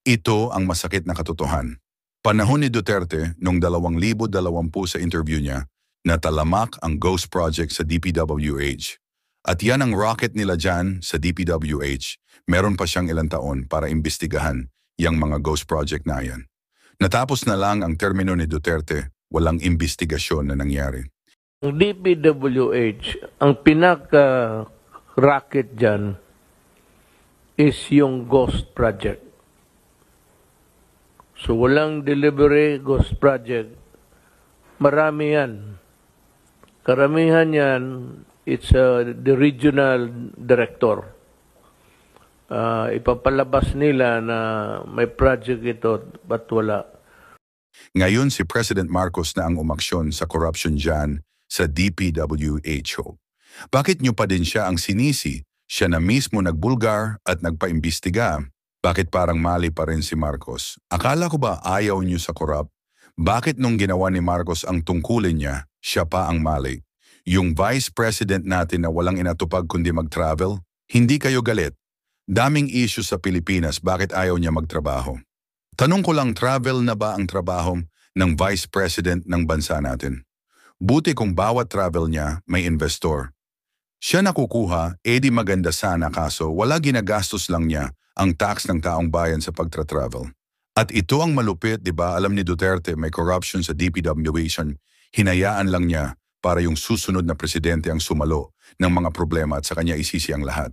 Ito ang masakit na katotohanan. Panahon ni Duterte noong 2020 sa interview niya, natalamak ang ghost project sa DPWH. At yan ang rocket nila dyan sa DPWH. Meron pa siyang ilang taon para imbestigahan yung mga ghost project na yan. Natapos na lang ang termino ni Duterte, walang imbestigasyon na nangyari. Ang DPWH, ang pinaka-racket dyan is yung ghost project. So walang delivery ghost project. Marami yan. Karamihan yan, it's the regional director. Ipapalabas nila na may project ito, but wala. Ngayon si President Marcos na ang umaksyon sa corruption dyan sa DPWHO. Bakit nyo pa din siya ang sinisi? Siya na mismo nagbulgar at nagpaimbestiga. Bakit parang mali pa rin si Marcos? Akala ko ba ayaw nyo sa corrupt? Bakit nung ginawa ni Marcos ang tungkulin niya, siya pa ang mali? Yung vice president natin na walang inatupag kundi mag-travel? Hindi kayo galit? Daming issue sa Pilipinas, bakit ayaw niya magtrabaho? Tanong ko lang, travel na ba ang trabaho ng vice president ng bansa natin? Buti kung bawat travel niya may investor. Siya nakukuha, edi maganda sana kaso wala ginagastos lang niya ang tax ng taong bayan sa pagtra-travel. At ito ang malupit, di ba? Alam ni Duterte may corruption sa DPWH, hinayaan lang niya para yung susunod na presidente ang sumalo ng mga problema at sa kanya isisi ang lahat.